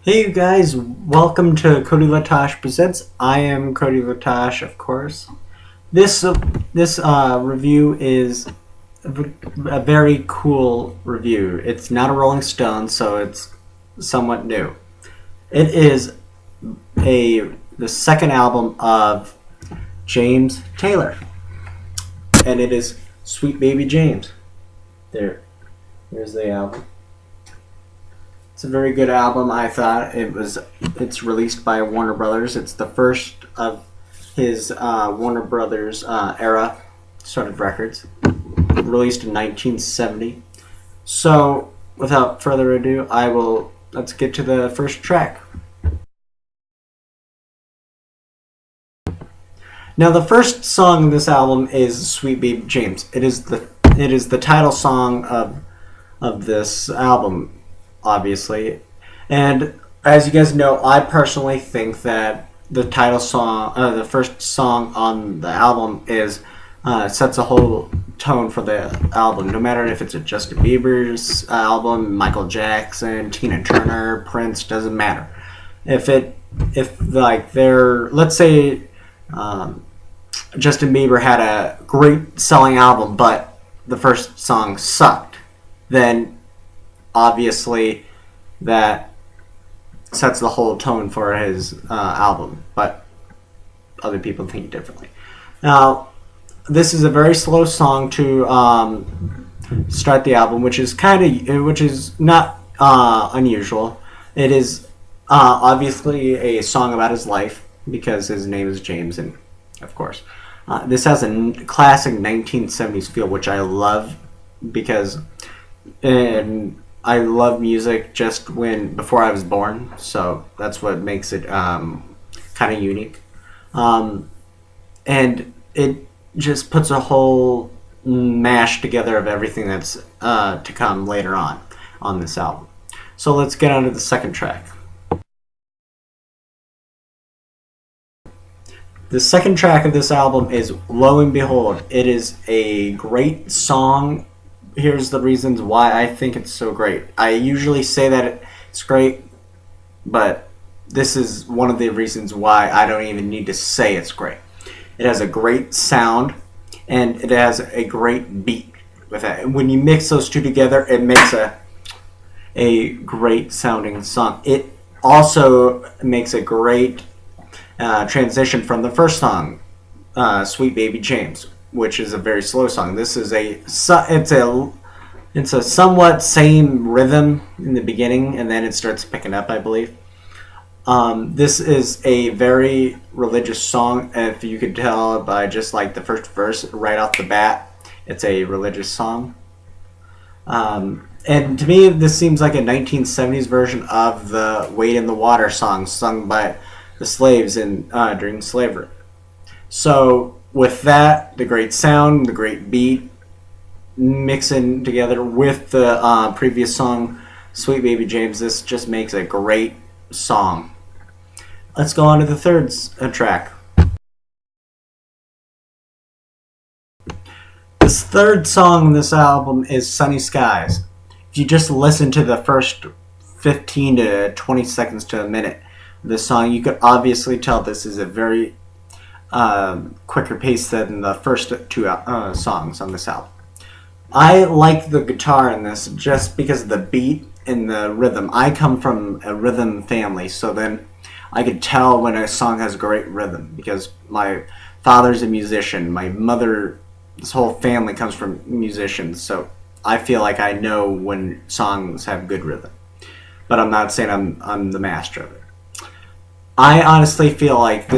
Hey you guys, welcome to Cody Latosh Presents. I am Cody Latosh, of course. This review is a very cool review. It's not a Rolling Stone, so it's somewhat new. It is the second album of James Taylor, and it is Sweet Baby James. Here's the album. It's a very good album. I thought it's released by Warner Brothers. It's the first of his Warner Brothers era sort of records, released in 1970. So, without further ado, let's get to the first track. Now, the first song in this album is "Sweet Baby James." It is the title song of this album, obviously. And as you guys know, I personally think that the title song, the first song on the album, sets a whole tone for the album. No matter if it's a Justin Bieber's album, Michael Jackson, Tina Turner, Prince, doesn't matter. Let's say Justin Bieber had a great selling album, but the first song sucked, then obviously that sets the whole tone for his album, but other people think differently. Now, this is a very slow song to start the album, which is not unusual. It is obviously a song about his life because his name is James, and of course, this has a classic 1970s feel, which I love because. And I love music before I was born, so that's what makes it kind of unique. And it just puts a whole mash together of everything that's to come later on this album. So let's get on to the second track. The second track of this album is Lo and Behold. It is a great song. Here's the reasons why I think it's so great. I usually say that it's great, but this is one of the reasons why I don't even need to say it's great. It has a great sound, and it has a great beat with it. And when you mix those two together, it makes a great sounding song. It also makes a great transition from the first song, Sweet Baby James, which is a very slow song. This is it's a somewhat same rhythm in the beginning, and then it starts picking up, I believe. This is a very religious song. If you could tell by just like the first verse right off the bat, it's a religious song. And to me, this seems like a 1970s version of the "Wade in the Water" song sung by the slaves during slavery. So with that, the great sound, the great beat, mixing together with the previous song, Sweet Baby James, this just makes a great song. Let's go on to the third track. This third song in this album is Sunny Skies. If you just listen to the first 15 to 20 seconds to a minute of this song, you could obviously tell this is a very quicker pace than the first two songs on this album. I like the guitar in this just because of the beat and the rhythm. I come from a rhythm family, so then I could tell when a song has great rhythm because my father's a musician. My mother, this whole family comes from musicians, so I feel like I know when songs have good rhythm. But I'm not saying I'm the master of it. I honestly feel like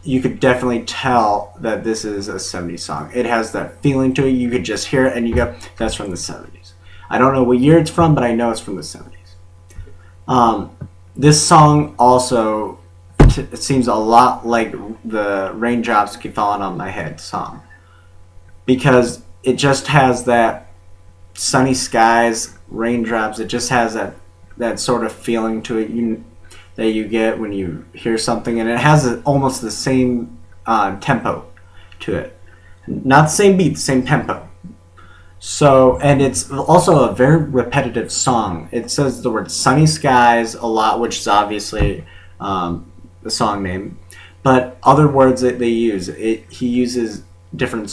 you could definitely tell that this is a 70s song. It has that feeling to it. You could just hear it and you go, that's from the 70s. I don't know what year it's from, but I know it's from the 70s. This song also it seems a lot like the Raindrops Keep Falling on My Head song, because it just has that sunny skies, raindrops. It just has that sort of feeling to it that you get when you hear something, and it has almost the same tempo to it. Not the same beat, the same tempo. So, and it's also a very repetitive song. It says the word sunny skies a lot, which is obviously the song name. But other words that they use, he uses different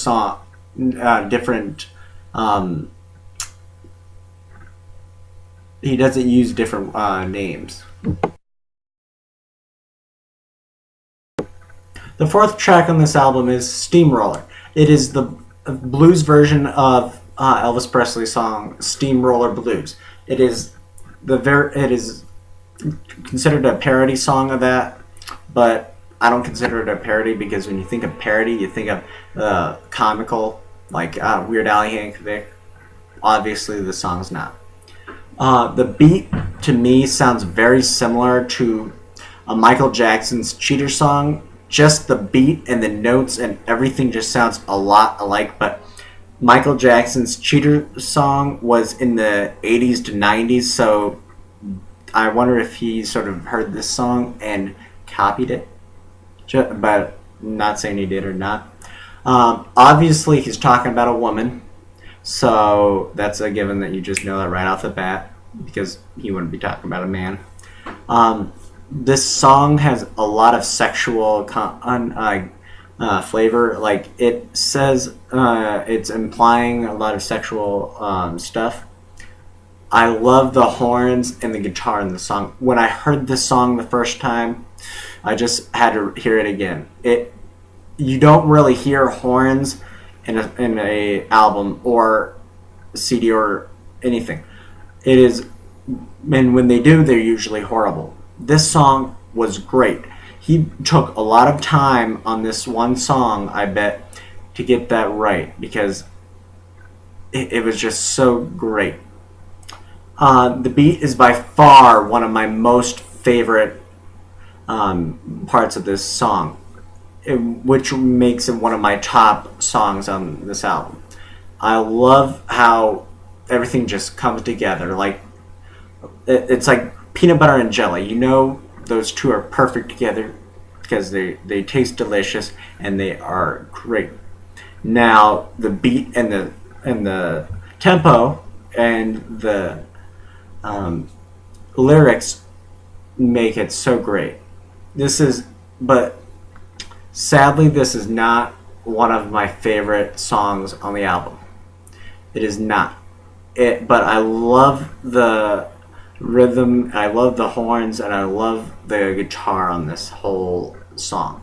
different. Um, he doesn't use different names. The fourth track on this album is Steamroller. It is the blues version of Elvis Presley's song Steamroller Blues. It is considered a parody song of that, but I don't consider it a parody because when you think of parody, you think of comical, like Weird Al Yankovic. Obviously, the song's not. The beat to me sounds very similar to Michael Jackson's Cheater song. Just the beat and the notes and everything just sounds a lot alike. But Michael Jackson's Cheater song was in the 80s to 90s, so I wonder if he sort of heard this song and copied it. But I'm not saying he did or not. Obviously, he's talking about a woman, so that's a given that you just know that right off the bat because he wouldn't be talking about a man. This song has a lot of sexual flavor. Like it says, it's implying a lot of sexual stuff. I love the horns and the guitar in the song. When I heard this song the first time, I just had to hear it again. You don't really hear horns in a album or CD or anything. And when they do, they're usually horrible. This song was great. He took a lot of time on this one song, I bet, to get that right because it was just so great. The beat is by far one of my most favorite parts of this song, which makes it one of my top songs on this album. I love how everything just comes together. Like it's like peanut butter and jelly. You know those two are perfect together because they taste delicious and they are great. Now the beat and the tempo and the lyrics make it so great. But sadly, this is not one of my favorite songs on the album. It is not. But I love the rhythm, I love the horns, and I love the guitar on this whole song.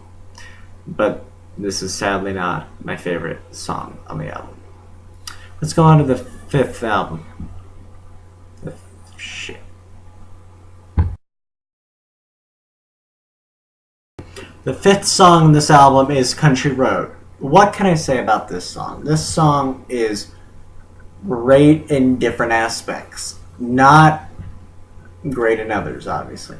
But this is sadly not my favorite song on the album. Let's go on to the fifth album. Shit. The fifth song on this album is Country Road. What can I say about this song? This song is great in different aspects. Not great in others, obviously.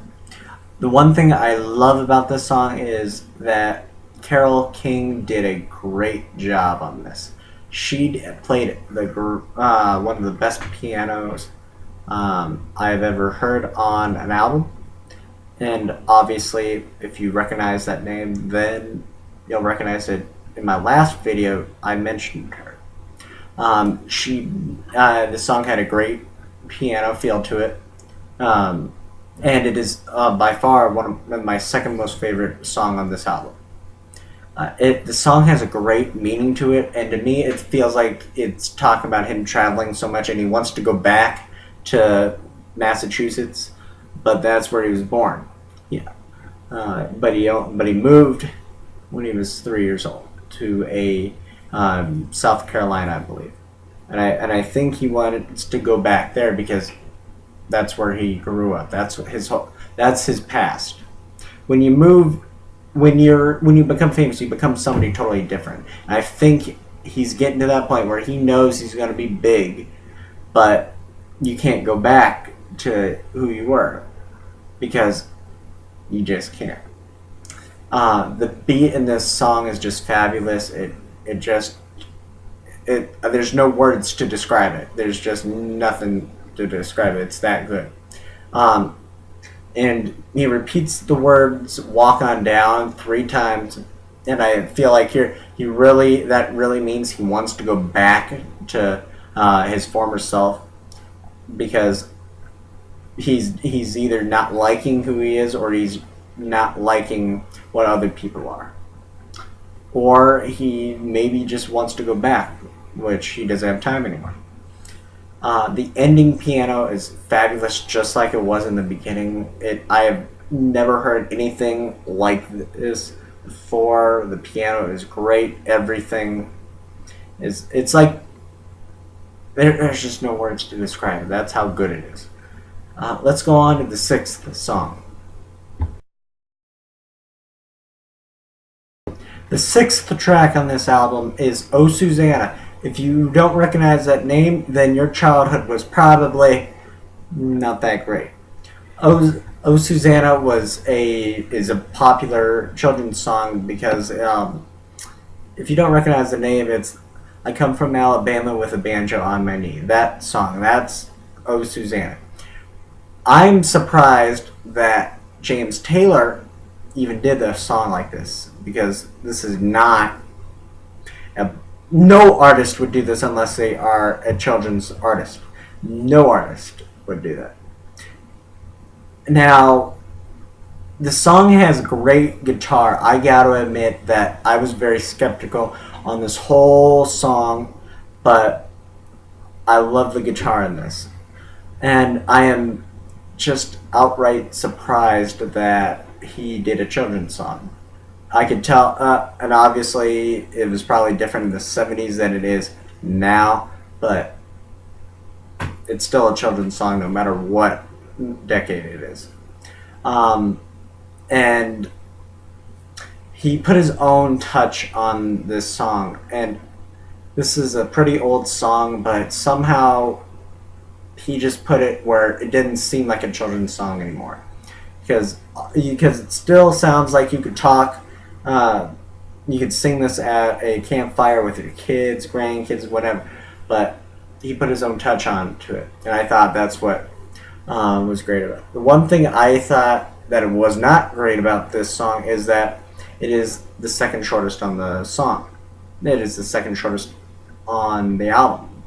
The one thing I love about this song is that Carole King did a great job on this. She played one of the best pianos I've ever heard on an album. And obviously, if you recognize that name, then you'll recognize it. In my last video, I mentioned her. The song had a great piano feel to it. And it is by far one of my second most favorite song on this album. The song has a great meaning to it, and to me it feels like it's talking about him traveling so much and he wants to go back to Massachusetts, but that's where he was born. Yeah, but he moved when he was 3 years old to a South Carolina, I believe, and I think he wanted to go back there because that's where he grew up. That's his past. When you move, when you become famous, you become somebody totally different. And I think he's getting to that point where he knows he's going to be big, but you can't go back to who you were because you just can't. The beat in this song is just fabulous. There's no words to describe it. There's just nothing to describe it. It's that good. And he repeats the words "walk on down" 3 times, and I feel like that really means he wants to go back to his former self, because he's either not liking who he is, or he's not liking what other people are, or he maybe just wants to go back, which he doesn't have time anymore. The ending piano is fabulous, just like it was in the beginning. I have never heard anything like this before. The piano is great. Everything is. It's like there's just no words to describe it. That's how good it is. Let's go on to the sixth song. The sixth track on this album is "Oh Susanna." If you don't recognize that name, then your childhood was probably not that great. Oh Susanna is a popular children's song because if you don't recognize the name, it's "I come from Alabama with a banjo on my knee." That song, that's "Oh Susanna." I'm surprised that James Taylor even did a song like this, because this is not no artist would do this unless they are a children's artist. No artist would do that. Now, the song has great guitar. I gotta admit that I was very skeptical on this whole song, but I love the guitar in this. And I am just outright surprised that he did a children's song. I could tell, and obviously it was probably different in the 70s than it is now, but it's still a children's song no matter what decade it is. And he put his own touch on this song, and this is a pretty old song, but somehow he just put it where it didn't seem like a children's song anymore, because it still sounds like you could talk. You could sing this at a campfire with your kids, grandkids, whatever, but he put his own touch on to it, and I thought that's what was great about it. The one thing I thought that it was not great about this song is that it is the second shortest on the song. It is the second shortest on the album,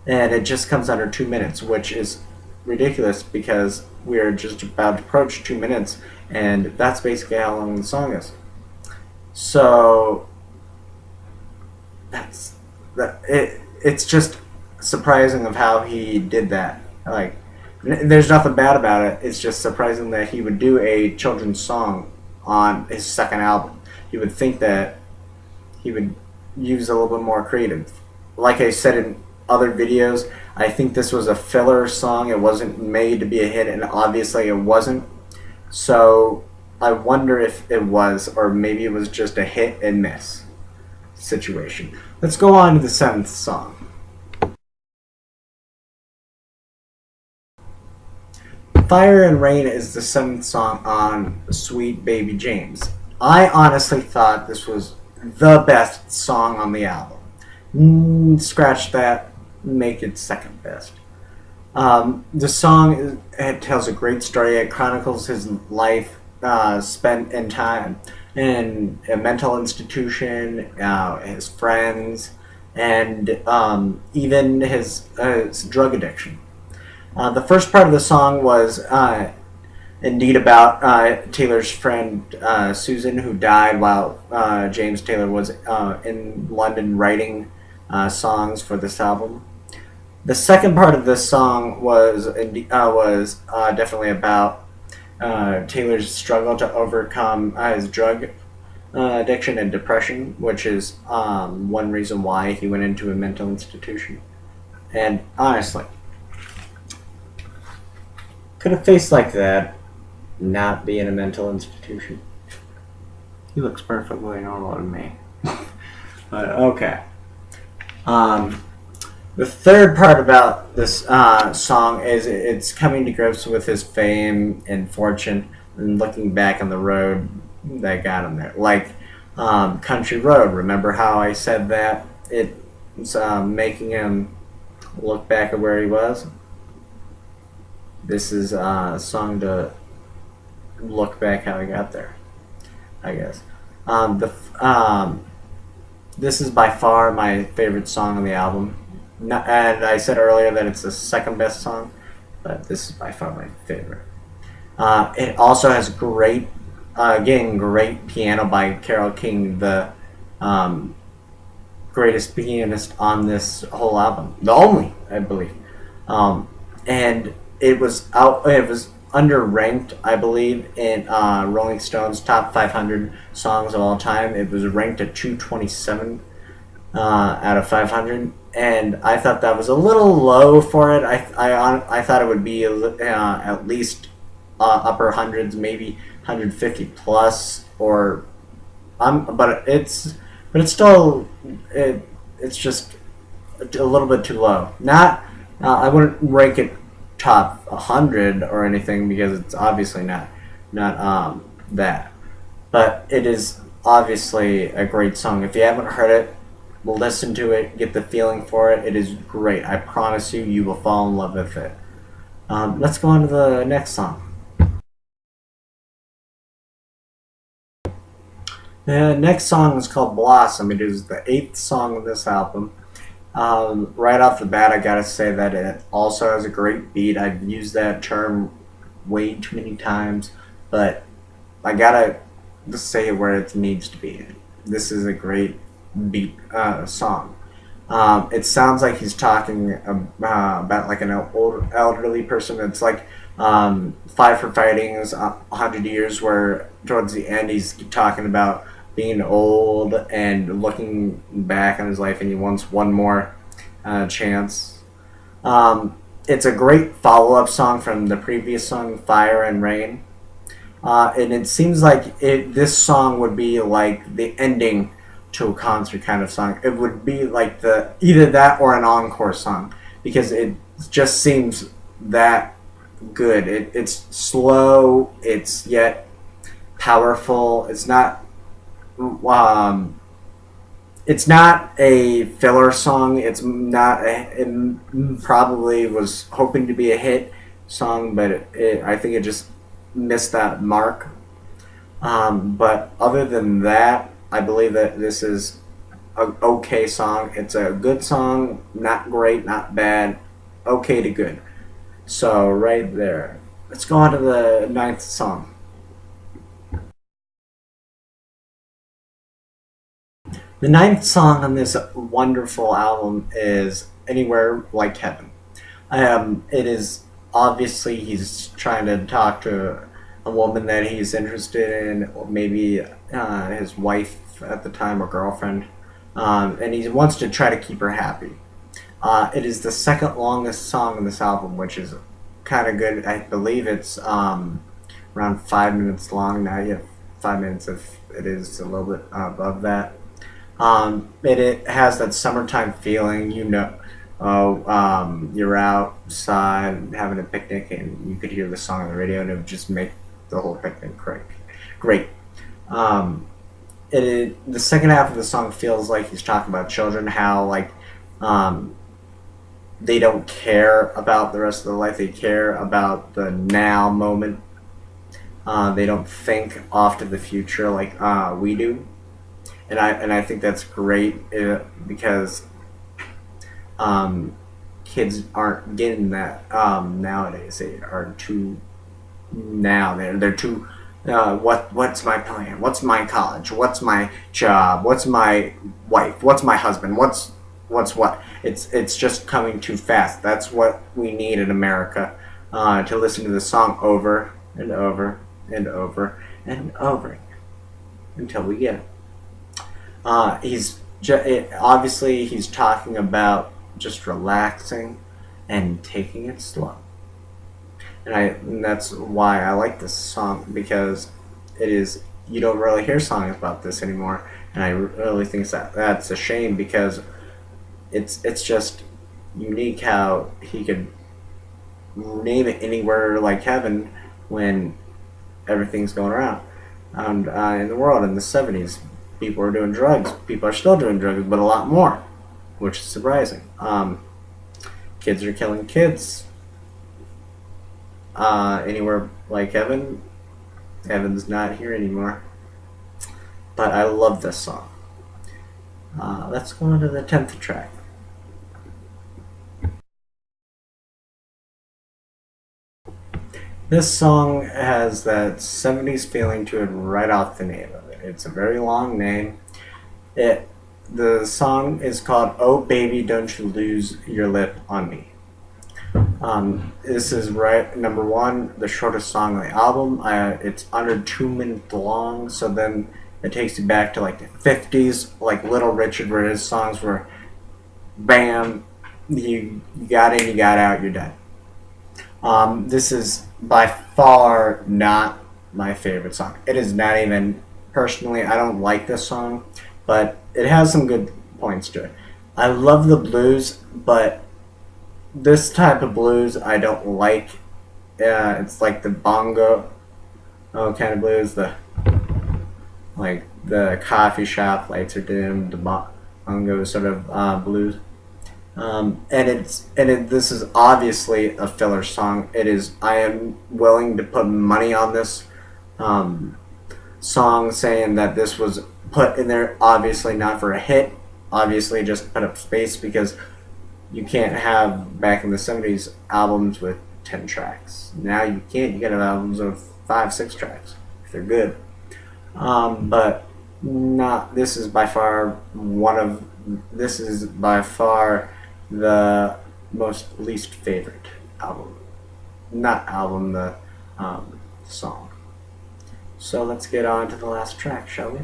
and it just comes under 2 minutes, which is ridiculous because we're just about to approach 2 minutes, and that's basically how long the song is. So it's just surprising of how he did that. Like, there's nothing bad about it. It's just surprising that he would do a children's song on his second album. You would think that he would use a little bit more creative. Like I said in other videos, I think this was a filler song. It wasn't made to be a hit, and obviously it wasn't. So I wonder if it was, or maybe it was just a hit and miss situation. Let's go on to the seventh song. Fire and Rain is the seventh song on Sweet Baby James. I honestly thought this was the best song on the album. Scratch that, make it second best. The song, it tells a great story. It chronicles his life spent in time in a mental institution, his friends, and even his drug addiction. The first part of the song was indeed about Taylor's friend Susan, who died while James Taylor was in London writing songs for this album. The second part of this song was definitely about Taylor's struggle to overcome his drug addiction and depression, which is one reason why he went into a mental institution. And honestly, could a face like that not be in a mental institution? He looks perfectly normal to me. But okay. The third part about this song is it's coming to grips with his fame and fortune and looking back on the road that got him there. Like Country Road. Remember how I said that? It's making him look back at where he was. This is a song to look back how he got there, I guess. This is by far my favorite song on the album. And I said earlier that it's the second best song, but this is by far my favorite. It also has great piano by Carole King, the um, greatest pianist on this whole album, the only, I believe. Um, and it was underranked, I believe, in Rolling Stone's top 500 songs of all time. It was ranked at 227 out of 500, and I thought that was a little low for it. I thought it would be at least upper hundreds, maybe 150 plus, or but it's still it's just a little bit too low. Not I wouldn't rank it top 100 or anything because it's obviously not that, but it is obviously a great song. If you haven't heard it, listen to it, get the feeling for it. It is great. I promise you, you will fall in love with it. Let's go on to the next song. The next song is called Blossom. It is the eighth song of this album. Right off the bat, I gotta say that it also has a great beat. I've used that term way too many times, but I gotta just say it where it needs to be. This is a great beat song. It sounds like he's talking about like an old elderly person. It's like Five for Fighting's 100 Years, where towards the end he's talking about being old and looking back on his life, and he wants one more chance. It's a great follow-up song from the previous song, Fire and Rain. And it seems like this song would be like the ending to a concert kind of song. It would be like the either that or an encore song, because it just seems that good. It's slow. It's yet powerful. It's not a filler song. It's not. It probably was hoping to be a hit song, but I think it just missed that mark. But other than that, I believe that this is a okay song. It's a good song, not great, not bad, okay to good. So right there. Let's go on to the ninth song. The ninth song on this wonderful album is Anywhere Like Heaven. It is obviously he's trying to talk to a woman that he's interested in, or maybe his wife at the time or girlfriend, and he wants to try to keep her happy. It is the second longest song on this album, which is kind of good. I believe it's around 5 minutes long. Now you have 5 minutes if it is a little bit above that. It has that summertime feeling, you know. Oh, you're outside having a picnic, and you could hear the song on the radio, and it would just make the whole picnic great. Great. The second half of the song feels like he's talking about children, how like um, they don't care about the rest of their life. They care about the now moment. They don't think off to the future like we do, and I think that's great because kids aren't getting that nowadays. They are too now. They're too. What's my plan? What's my college? What's my job? What's my wife? What's my husband? What's what? It's just coming too fast. That's what we need in America. To listen to the song over and over and over and over again until we get it. Obviously he's talking about just relaxing and taking it slow, and that's why I like this song, because it is you don't really hear songs about this anymore, and I really think that's a shame, because it's just unique how he could name it Anywhere Like Heaven when everything's going around and in the world. In the 70s, people were doing drugs. People are still doing drugs, but a lot more, which is surprising. Kids are killing kids. Anywhere Like Heaven, Heaven's not here anymore. But I love this song. Let's go on to the 10th track. This song has that 70s feeling to it right off the name of it. It's a very long name. It the song is called "Oh Baby, Don't You Lose Your Lip on Me." This is right number one, the shortest song on the album. It's under 2 minutes long, so then it takes you back to like the 50s, like Little Richard, where his songs were, bam, you got in, you got out, you're done. This is by far not my favorite song. It is not even, personally, I don't like this song, but it has some good points to it. I love the blues, but this type of blues I don't like. It's like the bongo kind of blues, like the coffee shop lights are dimmed, the bongo sort of blues. This is obviously a filler song. It is. I am willing to put money on this song, saying that this was put in there obviously not for a hit. Obviously, just put up space because you can't have back in the 70s albums with 10 tracks. Now you can't. You can have albums of 5, 6 tracks if they're good. But not. This is by far one of. This is by far the most least favorite album. Not album, the song. So let's get on to the last track, shall we?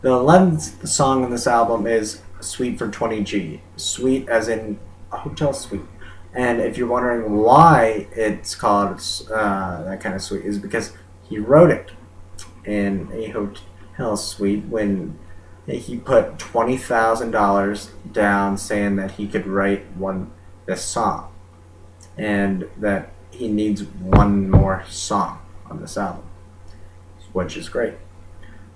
The 11th song on this album is Suite for 20G. Suite as in a hotel suite. And if you're wondering why it's called that kind of suite, is because he wrote it in a hotel suite when he put $20,000 down, saying that he could write this song, and that he needs one more song on this album, which is great.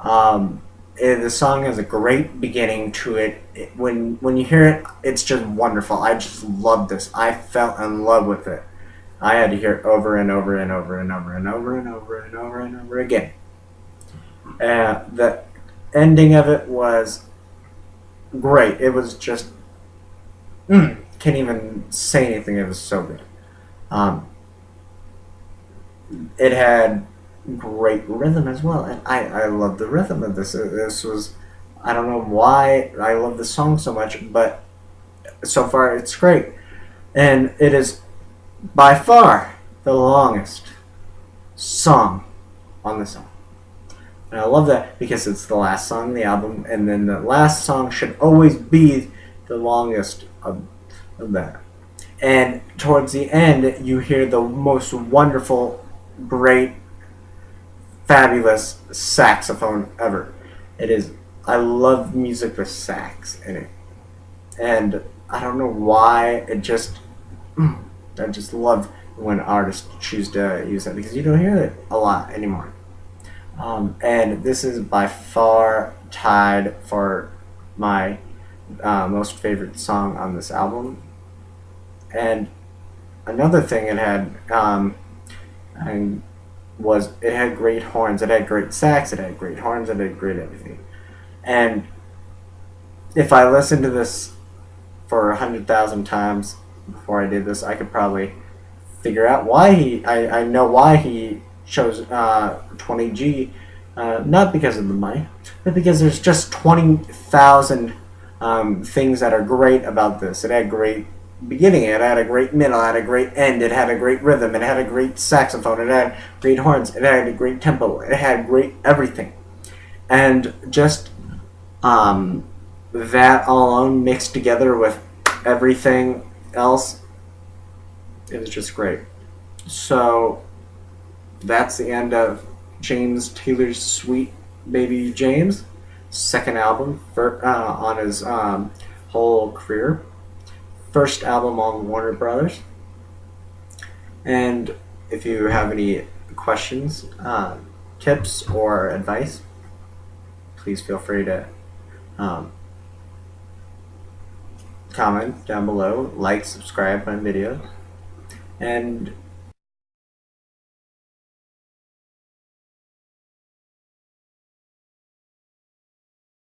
The song has a great beginning to it. When you hear it, it's just wonderful. I just love this. I fell in love with it. I had to hear it over and over and over and over and over and over and over and over again. The ending of it was great. It was just can't even say anything. It was so good. It had great rhythm as well, and I love the rhythm of this. This was, I don't know why I love the song so much, but so far it's great, and it is by far the longest song on the song. And I love that because it's the last song on the album, and then the last song should always be the longest of that. And towards the end, you hear the most wonderful, great, fabulous saxophone ever. It is. I love music with sax in it, and I don't know why. I just love when artists choose to use that because you don't hear it a lot anymore. And this is by far tied for my most favorite song on this album. And another thing it had was it had great horns, it had great sax, it had great horns, it had great everything. And if I listened to this for 100,000 times before I did this, I could probably figure out why I know why he chose 20G, not because of the money, but because there's just 20,000 things that are great about this. It had great beginning, it had a great middle, it had a great end, it had a great rhythm, it had a great saxophone, it had great horns, it had a great tempo, it had great everything. And just that all alone mixed together with everything else, it was just great. So that's the end of James Taylor's Sweet Baby James, second album on his whole career. First album on Warner Brothers. And if you have any questions, tips, or advice, please feel free to comment down below, like, subscribe my videos, and